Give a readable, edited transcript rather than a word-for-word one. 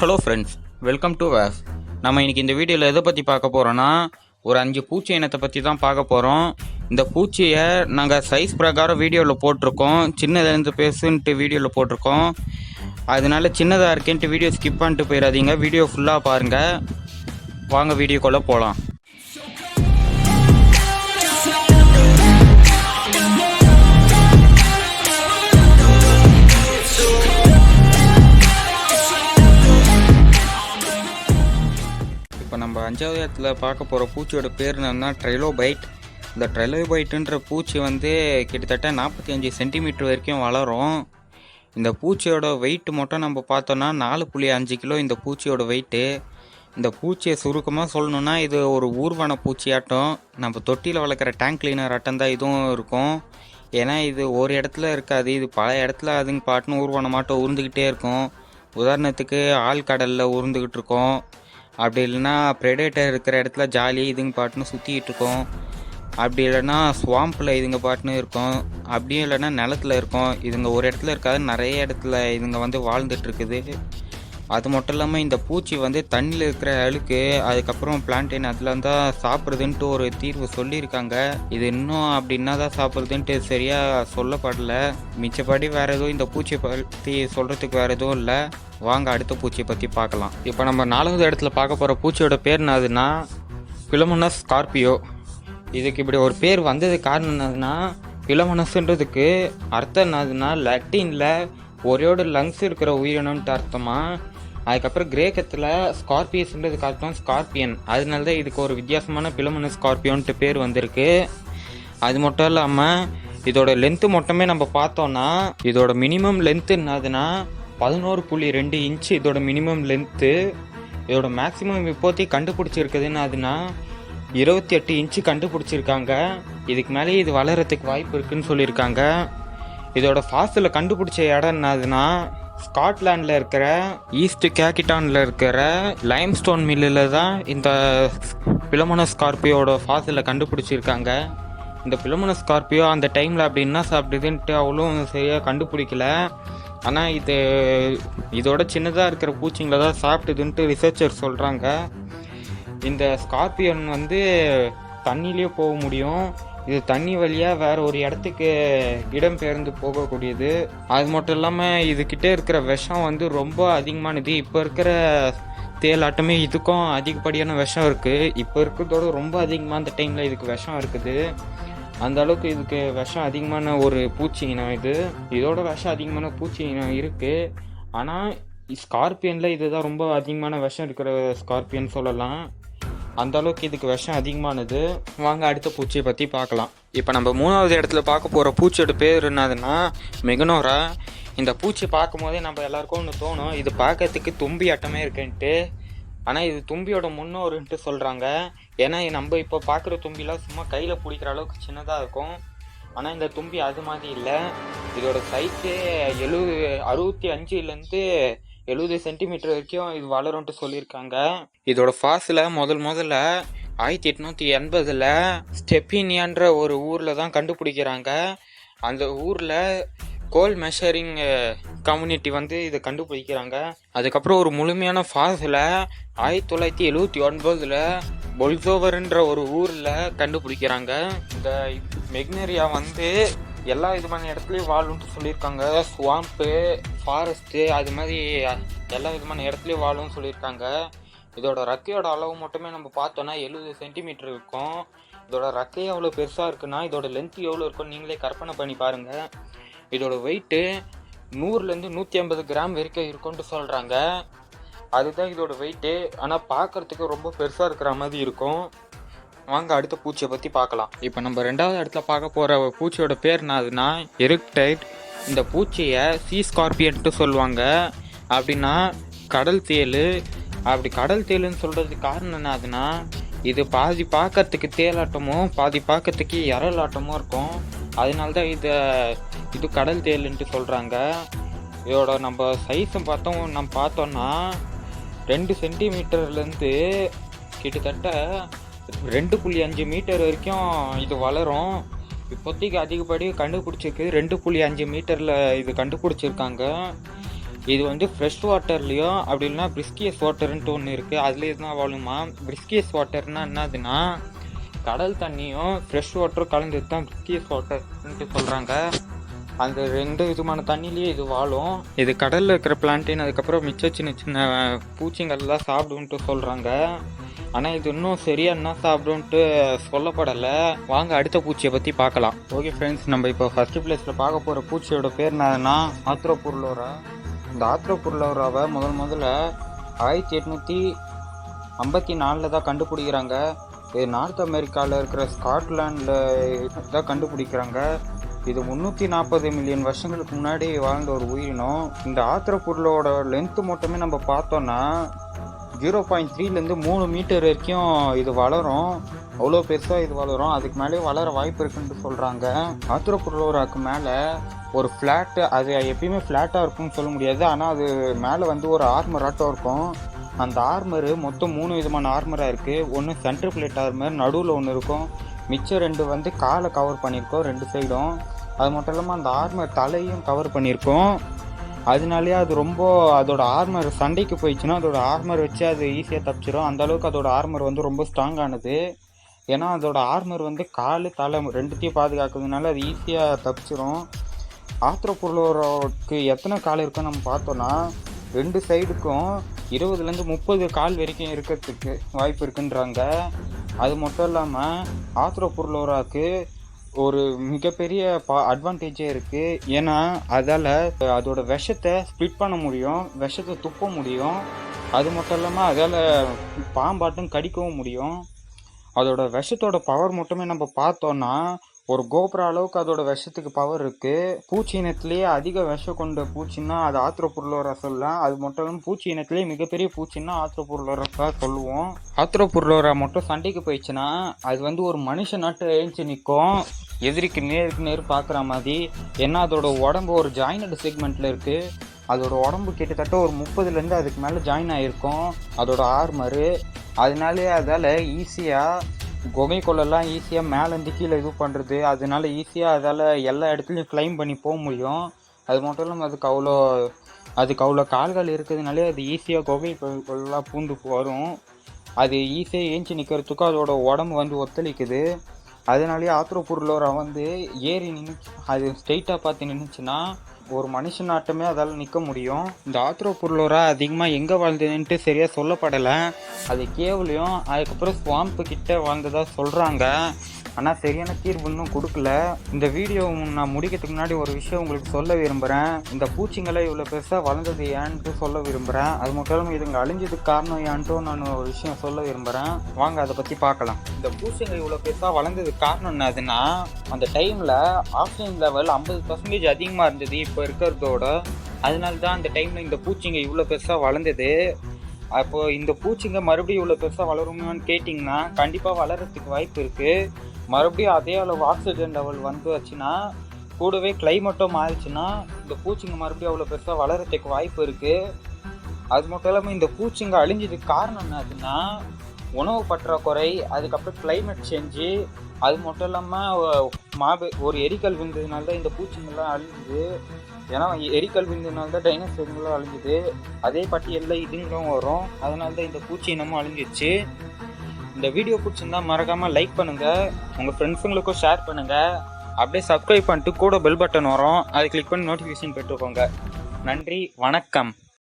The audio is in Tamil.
Hello friends, welcome to ways. நம்ம இன்றைக்கி இந்த வீடியோவில் எதை பற்றி பார்க்க போகிறோன்னா, ஒரு 5 பூச்சி இனத்தை பற்றி தான் பார்க்க போகிறோம். இந்த பூச்சியை நாங்கள் சைஸ் பிரகாரம் வீடியோவில் போட்டிருக்கோம். சின்னதுலேருந்து பேசுன்ட்டு வீடியோவில் போட்டிருக்கோம். அதனால சின்னதாக இருக்கேன்ட்டு வீடியோ ஸ்கிப் பண்ணிட்டு போயிடாதீங்க. வீடியோ ஃபுல்லாக பாருங்கள். வாங்க வீடியோக்குள்ளே போகலாம். இப்போ நம்ம 5வது இடத்துல பார்க்க போகிற பூச்சியோட பேர் என்னன்னா ட்ரைலோபைட். இந்த ட்ரைலோபைட்டுன்ற பூச்சி வந்து கிட்டத்தட்ட 45 சென்டிமீட்டர் வரைக்கும் வளரும். இந்த பூச்சியோட வெயிட் மட்டும் நம்ம பார்த்தோன்னா 4.5 கிலோ இந்த பூச்சியோட வெயிட்டு. இந்த பூச்சியை சுருக்கமாக சொல்லணுன்னா, இது ஒரு ஊர்வன பூச்சியாட்டம். நம்ம தொட்டியில் வளர்க்குற டேங்க் கிளீனர் ஆட்டம் தான் இதுவும் இருக்கும். ஏன்னா இது ஒரு இடத்துல இருக்காது, இது பல இடத்துல அதுங்க பாட்டுன்னு ஊர்வனமாட்டம் உருந்துக்கிட்டே இருக்கும். உதாரணத்துக்கு ஆழ்கடலில் உருந்துக்கிட்டு இருக்கோம், அப்படி இல்லைன்னா ப்ரெடேட்டர் இருக்கிற இடத்துல ஜாலியாக இதுங்க பாட்டுன்னு சுற்றிக்கிட்டு இருக்கோம். அப்படி இல்லைன்னா ஸ்வாம்பில் இதுங்க பாட்டுன்னு இருக்கும். அப்படியும் இல்லைன்னா நிலத்தில் இருக்கும். இதுங்க ஒரு இடத்துல இருக்காது, நிறைய இடத்துல இதுங்க வந்து வாழ்ந்துட்டுருக்குது. அது மட்டும் இல்லாமல் இந்த பூச்சி வந்து தண்ணியில் இருக்கிற அழுக்கு, அதுக்கப்புறம் பிளான்டைன் அதில் தான் சாப்பிட்றதுன்ட்டு ஒரு தீர்வு சொல்லியிருக்காங்க. இது இன்னும் அப்படி என்ன தான் சாப்பிட்றதுன்ட்டு சரியாக சொல்லப்படலை. மிச்சப்படி வேறு எதுவும் இந்த பூச்சியை பற்றி சொல்கிறதுக்கு வேறு எதுவும் இல்லை. வாங்க அடுத்த பூச்சியை பற்றி பார்க்கலாம். இப்போ நம்ம 4வது இடத்துல பார்க்க போகிற பூச்சியோட பேர் என்னதுன்னா பிலோமோனஸ் ஸ்கார்பியோ. இதுக்கு இப்படி ஒரு பேர் வந்தது காரணம் என்னதுன்னா, பிலோமோனஸ்ன்றதுக்கு அர்த்தம் என்னதுன்னா லத்தீனில் ஒரேயோட லங்ஸ் இருக்கிற உயிரினம்ன்ட்டு அர்த்தமா. அதுக்கப்புறம் கிரேக்கத்தில் ஸ்கார்பியஸ்ன்றதுக்கு அர்த்தம் ஸ்கார்பியன். அதனால தான் இதுக்கு ஒரு வித்தியாசமான பிலோமோனஸ் ஸ்கார்பியோன்ட்டு பேர் வந்திருக்கு. அது மட்டும் இல்லாமல் இதோட லென்த்து மட்டுமே நம்ம பார்த்தோன்னா, இதோட மினிமம் லென்த்து என்னதுன்னா 11.2 இன்ச்சு இதோட மினிமம் லென்த்து. இதோட மேக்ஸிமம் இப்போதைக்கு கண்டுபிடிச்சிருக்குதுன்னு அதுனா 28 இன்ச்சு கண்டுபிடிச்சிருக்காங்க. இதுக்கு மேலே இது வளர்கிறதுக்கு வாய்ப்பு இருக்குதுன்னு சொல்லியிருக்காங்க. இதோட ஃபாசில் கண்டுபிடிச்ச இடம் என்னதுன்னா ஸ்காட்லாண்டில் இருக்கிற ஈஸ்ட் கேக்கிட்டானில் இருக்கிற லைம்ஸ்டோன் மில்லில் தான் இந்த பிலோமோனஸ் ஸ்கார்பியோட ஃபாசில் கண்டுபிடிச்சிருக்காங்க. இந்த பிலோமோனஸ் ஸ்கார்பியோ அந்த டைமில் அப்படி என்ன சாப்பிடுதுன்ட்டு அவ்வளோ சரியாக கண்டுபிடிக்கல. ஆனால் இதோட சின்னதாக இருக்கிற பூச்சிங்களை தான் சாப்பிட்டுதுன்ட்டு ரிசர்ச்சர் சொல்கிறாங்க. இந்த ஸ்கார்பியன் வந்து தண்ணியிலே போக முடியும். இது தண்ணி வழியாக வேறு ஒரு இடத்துக்கு இடம்பெயர்ந்து போகக்கூடியது. அது மட்டும் இல்லாமல் இதுக்கிட்டே இருக்கிற விஷம் வந்து ரொம்ப அதிகமானது. இப்போ இருக்கிற தேலாட்டமே இதுக்கும் அதிகப்படியான விஷம் இருக்குது. இப்போ இருக்கிறதோட ரொம்ப அதிகமாக அந்த டைமில் இதுக்கு விஷம் இருக்குது. அந்த அளவுக்கு இதுக்கு விஷம் அதிகமான ஒரு பூச்சி இனம் இது. இதோட விஷம் அதிகமான பூச்சி இனம் இருக்குது. ஆனால் ஸ்கார்பியனில் இதுதான் ரொம்ப அதிகமான விஷம் இருக்கிற ஸ்கார்பியன் சொல்லலாம். அந்த அளவுக்கு இதுக்கு விஷம் அதிகமானது. வாங்க அடுத்த பூச்சியை பற்றி பார்க்கலாம். இப்போ நம்ம 3வது இடத்துல பார்க்க போகிற பூச்சியோட பேர் என்னதுன்னா மெகனோரா. இந்த பூச்சி பார்க்கும் போதே நம்ம எல்லாருக்கும் ஒன்று தோணும், இது பார்க்கறதுக்கு தும்பி ஆட்டமே இருக்குன்ட்டு. ஆனால் இது தும்பியோட முன்னோருன்ட்டு சொல்கிறாங்க. ஏன்னா நம்ம இப்போ பார்க்குற தும்பிலாம் சும்மா கையில் பிடிக்கிற அளவுக்கு சின்னதாக இருக்கும். ஆனால் இந்த தும்பி அது மாதிரி இல்லை. இதோட சைஸே 65 70 சென்டிமீட்டர் வரைக்கும் இது வளரும்ட்டு சொல்லியிருக்காங்க. இதோட ஃபாசில் முதல்ல 1880 ஸ்டெப்பினியான்ற ஒரு ஊரில் தான் கண்டுபிடிக்கிறாங்க. அந்த ஊரில் கோல் மெஷரிங் கம்யூனிட்டி வந்து இதை கண்டுபிடிக்கிறாங்க. அதுக்கப்புறம் ஒரு முழுமையான ஃபாசில் 1979 பொல்சோவர்ன்ற ஒரு ஊரில் கண்டுபிடிக்கிறாங்க. இந்த மெக்னேரியா வந்து எல்லா விதமான இடத்துலையும் வாழும்ட்டு சொல்லியிருக்காங்க. ஸ்வாம்ப்பு, ஃபாரஸ்ட்டு, அது மாதிரி எல்லா விதமான இடத்துலையும் வாழும்னு சொல்லியிருக்காங்க. இதோட ரெக்கையோட அளவு மட்டுமே நம்ம பார்த்தோன்னா 70 சென்டிமீட்டர் இருக்கும். இதோட ரெக்கை எவ்வளோ பெருசாக இருக்குன்னா இதோட லென்த்து எவ்வளோ இருக்குன்னு நீங்களே கற்பனை பண்ணி பாருங்கள். இதோட வெயிட்டு 100 150 கிராம் வரைக்கும் இருக்கும்ட்டு சொல்கிறாங்க. அதுதான் இதோட வெயிட்டு. ஆனால் பார்க்குறதுக்கு ரொம்ப பெருசாக இருக்கிற மாதிரி இருக்கும். வாங்க அடுத்த பூச்சியை பற்றி பார்க்கலாம். இப்போ நம்ம 2வது இடத்துல பார்க்க போகிற பூச்சியோட பேர் என்னதுன்னா எரிக்டைட். இந்த பூச்சியை சீ ஸ்கார்பியன்ட்டு சொல்லுவாங்க. அப்படின்னா கடல் தேள். அப்படி கடல் தேளுன்னு சொல்கிறதுக்கு காரணம் என்னதுன்னா, இது பாதி பார்க்கறதுக்கு தேலாட்டமும் பாதி பார்க்கறதுக்கு இறலாட்டமும் இருக்கும். அதனால தான் இது கடல் தேளுன்ட்டு சொல்கிறாங்க. இதோட நம்ம சைஸை பார்த்தோன்னா 2 சென்டிமீட்டர்லேருந்து கிட்டத்தட்ட 2.5 மீட்டர் வரைக்கும் இது வளரும். இப்போதைக்கு அதிகப்படி கண்டுபிடிச்சிருக்கு 2.5 மீட்டரில் இது கண்டுபிடிச்சிருக்காங்க. இது வந்து ஃப்ரெஷ் வாட்டர்லேயும் அப்படி இல்லைன்னா பிரிஸ்கியஸ் வாட்டர்ன்ட்டு ஒன்று இருக்குது, அதுலேயே தான் வாழுமா. பிரிஸ்கியஸ் வாட்டர்னால் என்னதுன்னா கடல் தண்ணியும் ஃப்ரெஷ் வாட்டரும் கலந்தது தான் பிரிஸ்கியஸ் வாட்டர்ன்ட்டு சொல்கிறாங்க. அந்த 2 விதமான தண்ணிலேயே இது வாழும். இது கடலில் இருக்கிற பிளான்டின் அதுக்கப்புறம் மிச்சம் சின்ன சின்ன பூச்சிங்கள்லாம் சாப்பிடுன்ட்டு சொல்கிறாங்க. ஆனால் இது இன்னும் சரியாக என்ன சாப்பிடுன்ட்டு சொல்லப்படலை. வாங்க அடுத்த பூச்சியை பற்றி பார்க்கலாம். ஓகே ஃப்ரெண்ட்ஸ், நம்ம இப்போ ஃபஸ்ட்டு பிளேஸில் பார்க்க போகிற பூச்சியோட பேர் என்னதுன்னா ஆத்ரோபுர்லோரா. இந்த ஆத்ரோபுர்லோராவை முதல்ல 1854 தான் கண்டுபிடிக்கிறாங்க. இது நார்த் அமெரிக்காவில் இருக்கிற ஸ்காட்லாண்டில் தான் கண்டுபிடிக்கிறாங்க. இது 340 மில்லியன் வருஷங்களுக்கு முன்னாடி வாழ்ந்த ஒரு உயிரினம். இந்த ஆத்ரோபுர்லோட லென்த்து மட்டுமே நம்ம பார்த்தோன்னா 0.3லேருந்து 3 மீட்டர் வரைக்கும் இது வளரும். அவ்வளோ பெருசாக இது வளரும். அதுக்கு மேலே வளர வாய்ப்பு இருக்குன்னு சொல்கிறாங்க. ஆத்ரோபுர்லோராக்கு மேலே ஒரு ஃப்ளாட்டு, அது எப்பயுமே ஃப்ளாட்டாக இருக்கும்னு சொல்ல முடியாது, ஆனால் அது மேலே வந்து ஒரு ஆர்மர் ஆட்டம் இருக்கும். அந்த ஆர்மரு மொத்தம் 3 விதமான ஆர்மராக இருக்குது. ஒன்று சென்டர் பிளேட் ஆர்மர், நடுவில் ஒன்று இருக்கும், மிச்சம் 2 வந்து காலை கவர் பண்ணியிருக்கோம் 2 சைடும். அது மட்டும் இல்லாமல் அந்த ஆர்மர் தலையும் கவர் பண்ணியிருக்கோம். அதனாலே அது ரொம்ப அதோட ஆர்மர் சண்டைக்கு போயிடுச்சுன்னா அதோட ஆர்மர் வச்சு அது ஈஸியாக தப்பிச்சிடும். அந்தளவுக்கு அதோட ஆர்மர் வந்து ரொம்ப ஸ்ட்ராங்கானது. ஏன்னா அதோட ஆர்மர் வந்து கால் தலை 2த்தையும் பாதுகாக்கிறதுனால அது ஈஸியாக தப்பிச்சிடும். ஆத்ரோபுர்லோராவுக்கு எத்தனை கால் இருக்குன்னு நம்ம பார்த்தோன்னா 2 சைடுக்கும் 20லேருந்து 30 கால் வரைக்கும் இருக்கிறதுக்கு வாய்ப்பு இருக்குன்றாங்க. அது மட்டும் இல்லாமல் ஆத்ரோபுர்லோராவுக்கு ஒரு மிகப்பெரிய அட்வான்டேஜே இருக்குது. ஏன்னா அதால் அதோட விஷத்தை ஸ்ப்ளிட் பண்ண முடியும், விஷத்தை துப்ப முடியும். அது மட்டும் இல்லாமல் அதால் பாம்பாட்டும் கடிக்கவும் முடியும். அதோட விஷத்தோட பவர் மட்டுமே நம்ம பார்த்தோன்னா ஒரு கோபுர அளவுக்கு அதோட விஷத்துக்கு பவர் இருக்குது. பூச்சி இனத்திலேயே அதிக விஷம் கொண்ட பூச்சின்னா அது ஆத்ரோபுர்லோரா சொல்லலாம். அது மட்டும் இல்லாமல் பூச்சி இனத்திலேயே மிகப்பெரிய பூச்சின்னா ஆத்ரோபுர்லோரா சொல்லுவோம். ஆத்ரோபுர்லோரா மட்டும் சண்டைக்கு போயிடுச்சுன்னா அது வந்து ஒரு மனுஷனாட்டு எழுந்து நிற்கும், எதிரிக்கு நேருக்கு நேர் பார்க்குற மாதிரி. ஏன்னா அதோட உடம்பு ஒரு ஜாயினட் செக்மெண்ட்டில் இருக்குது. அதோட உடம்பு கிட்டத்தட்ட ஒரு 30லேருந்து அதுக்கு மேலே ஜாயின் ஆகிருக்கும் அதோட ஆர்மரு. அதனாலே அதால் ஈஸியாக குகைக்குள்ளெல்லாம் ஈஸியாக மேலேருந்து கீழே இது பண்ணுறது, அதனால ஈஸியாக அதால் எல்லா இடத்துலையும் கிளைம் பண்ணி போக முடியும். அது மட்டும் இல்லாமல் அதுக்கு அவ்வளோ கால்கள் இருக்கிறதுனாலே அது ஈஸியாக குகைக்குள்ளெல்லாம் பூந்து வரும். அது ஈஸியாக ஏஞ்சி நிற்கிறதுக்கும் அதோட உடம்பு வந்து ஒத்துழைக்குது. அதனாலேயே ஆத்ரோபுர்லோரா வந்து ஏறி நின்று அது ஸ்ட்ரெயிட்டாக பார்த்து நின்றுச்சுன்னா ஒரு மனுஷனாட்டமே அதால் நிற்க முடியும். இந்த ஆத்ரோபுர்லோரா அதிகமாக எங்கே வாழ்ந்ததுன்ட்டு சரியாக சொல்லப்படலை. அது கேவ்லையும் அதுக்கப்புறம் ஸ்வாம்பு கிட்ட வாழ்ந்ததாக சொல்கிறாங்க. ஆனால் சரியான தீர்வு இன்னும் கொடுக்கல. இந்த வீடியோ நான் முடிக்கிறதுக்கு முன்னாடி ஒரு விஷயம் உங்களுக்கு சொல்ல விரும்புகிறேன். இந்த பூச்சிங்களை இவ்வளோ பெருசாக வளர்ந்தது ஏன்ட்டு சொல்ல விரும்புகிறேன். அது மட்டும் இல்லாமல் இதுங்க அழிஞ்சதுக்கு காரணம் ஏன்ட்டும் நான் ஒரு விஷயம் சொல்ல விரும்புகிறேன். வாங்க அதை பற்றி பார்க்கலாம். இந்த பூச்சிங்கள் இவ்வளோ பெருசாக வளர்ந்ததுக்கு காரணம் என்னதுன்னா அந்த டைமில் ஆக்சிஜன் லெவல் 50% அதிகமாக இருந்தது இப்போ இருக்கிறதோட. அதனால தான் அந்த டைமில் இந்த பூச்சிங்க இவ்வளோ பெருசாக வளர்ந்தது. அப்போது இந்த பூச்சிங்க மறுபடியும் இவ்வளோ பெருசாக வளருமான்னு கேட்டிங்கன்னா கண்டிப்பாக வளர்கிறதுக்கு வாய்ப்பு இருக்குது. மறுபடியும் அதே அளவு ஆக்சிஜன் லெவல் வந்துச்சுன்னா கூடவே கிளைமேட்டும் மாறிச்சுன்னா இந்த பூச்சிங்க மறுபடியும் அவ்வளோ பெருசாக வளர்கிறதுக்கு வாய்ப்பு இருக்குது. அது மட்டும் இல்லாமல் இந்த பூச்சிங்க அழிஞ்சதுக்கு காரணம் என்னதுன்னா உணவு பற்றாக்குறை, அதுக்கப்புறம் கிளைமேட் சேஞ்சு. அது மட்டும் இல்லாமல் ஒரு எரிக்கல் விழுந்ததுனால தான் இந்த பூச்சிங்கெல்லாம் அழிஞ்சுது. ஏன்னா எரிக்கல் விழுந்ததுனால தான் டைனோசர்களும் அழிஞ்சுது. அதே பட்டியலில் இதுங்களும் வரும். அதனால தான் இந்த பூச்சி இனமும் அழிஞ்சிச்சு. இந்த வீடியோ பிடிச்சிருந்தா மறக்காமல் லைக் பண்ணுங்கள், உங்கள் ஃப்ரெண்ட்ஸுங்களுக்கும் ஷேர் பண்ணுங்கள். அப்படியே சப்ஸ்கிரைப் பண்ணிட்டு கூட பெல் பட்டன் வரும், அதை கிளிக் பண்ணி நோட்டிஃபிகேஷன் பெற்றுக்கோங்க. நன்றி, வணக்கம்.